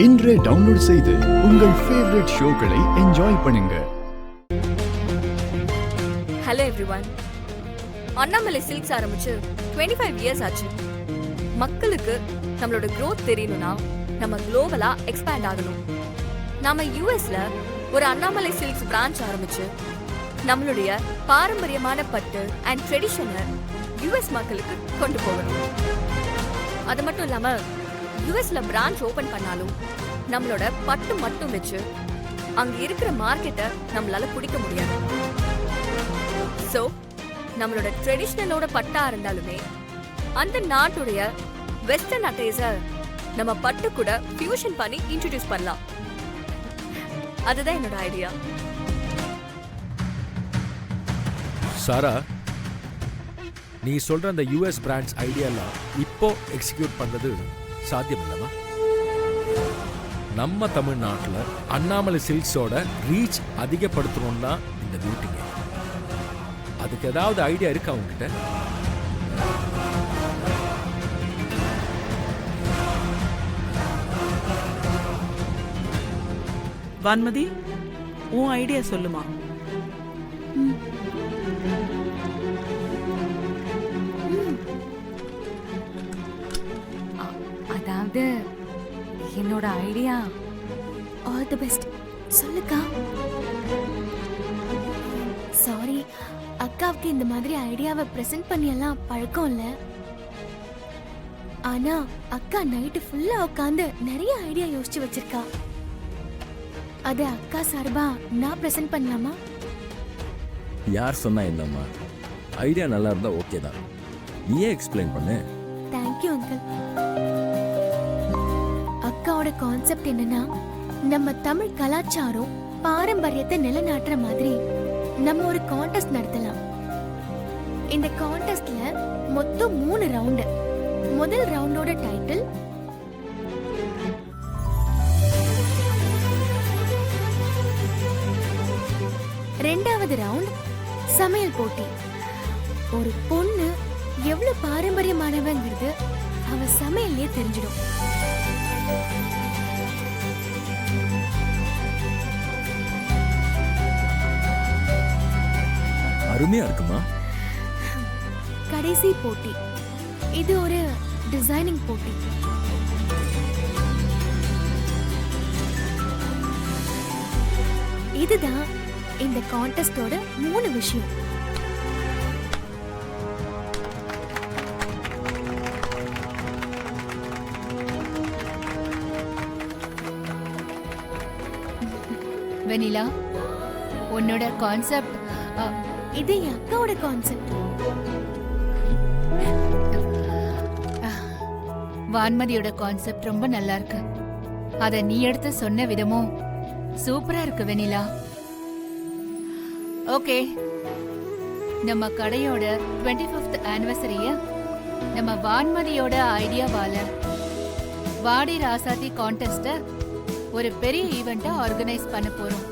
இன்றே டவுன்லோட் செய்து உங்கள் ஃபேவரட் ஷோக்களை என்ஜாய் பண்ணுங்க. Hello everyone. அண்ணாமலை சில்க்ஸ் ஆரம்பிச்சு 25 இயர்ஸ் ஆச்சு. மக்களுக்கு நம்மளோட growth தெரியணும்னா நம்ம குளோபலா எக்ஸ்பேண்ட் ஆகணும். நாம யூஎஸ்ல ஒரு அண்ணாமலை சில்க்ஸ் பிரான்ச் ஆரம்பிச்சு நம்மளுடைய பாரம்பரியமான பட்டு அண்ட் ட்ரெடிஷனை யூஎஸ் மக்களுக்கு கொண்டு போகணும். அது மட்டும் இல்லாம யூஎஸ்ல பிரான்ச் ஓபன் பண்ணாலும் நம்மளோட பட்டு மட்டும் வச்சு அங்க இருக்கிற மார்க்கெட்டை நம்மளால பிடிக்க முடியாது. சோ நம்மளோட ட்ரெடிஷனலோட பட்டா இருந்தாலுமே அந்த நாட்டுடைய வெஸ்டர்ன் அட்டைஸ நம்ம பட்டு கூட ஃபியூஷன் பண்ணி இன்ட்ரோடியூஸ் பண்ணலாம். அதுதான் என்னோட ஐடியா. சாரா, நீ சொல்ற அந்த யூஎஸ் பிராண்ட்ஸ் ஐடியாலாம் இப்போ எக்ஸிக்யூட் பண்றது சாத்தியம் இல்லமா? நம்ம தமிழ்நாட்டில் அண்ணாமலை சில்க்ஸோட ரீச் அதிகப்படுத்தணும்னா இந்த மீட்டிங். அதுக்கு ஏதாவது ஐடியா இருக்கா உங்ககிட்ட? வான்மதி, உன் ஐடியா சொல்லுமா? அதாவது என்னோட ஐடியா. All the best. சொல்லுக்கா. சாரி, அக்காவுக்கு இந்த மாதிரி ஐடியாவை பிரசன்ட் பண்ணியெல்லாம் பழக்கம் இல்ல. ஆனா அக்கா நைட்டு ஃபுல்லா உட்காந்து நிறைய ஐடியா யோசிச்சு வச்சிருக்கா. அது அக்கா சார்பா நான் பிரசன்ட் பண்ணலாமா? யார் சொன்னா என்னம்மா, ஐடியா நல்லா இருந்தா ஓகே தான். நீயே எக்ஸ்பிளைன் பண்ணு. Thank you uncle. அக்காவோட கான்செப்ட் என்னன்னா, நம்ம தமிழ் கலாச்சாரம் பாரம்பரியத்தை நிலைநாட்டுற மாதிரி நம்ம ஒரு கான்டெஸ்ட் நடத்தலாம். இந்த கான்டெஸ்ட்ல மொத்தம் 3 ரவுண்டு. முதல் ரவுண்டோட டைட்டில் ரெண்டாவது ரவுண்ட் சமையல் போட்டி. ஒரு பொண்ணு எவ்வளவு பாரம்பரியமானவங்கிறது அவ சமையல்லே தெரிஞ்சிடும். அருமையா இருக்குமா? கடைசி போட்டி இது ஒரு டிசைனிங் போட்டி. இதுதான் இந்த கான்டெஸ்டோட 3 விஷயம். வெனிலா, உன்னோட கான்செப்ட். இது என் அக்காவோட கான்செப்ட். வான்மதியோட கான்செப்ட் ரொம்ப நல்லா இருக்கு. அத நீ எடுத்து சொன்ன விதமும் சூப்பரா இருக்கு வெனிலா. ஓகே, நம்ம கடையோட 25th ஆனிவர்சரிய நம்ம வான்மதியோட ஐடியாவால வாடி ராசாதி கான்டெஸ்ட ஒரு பெரிய ஈவெண்ட்டா ஆர்கனைஸ் பண்ண போறோம்.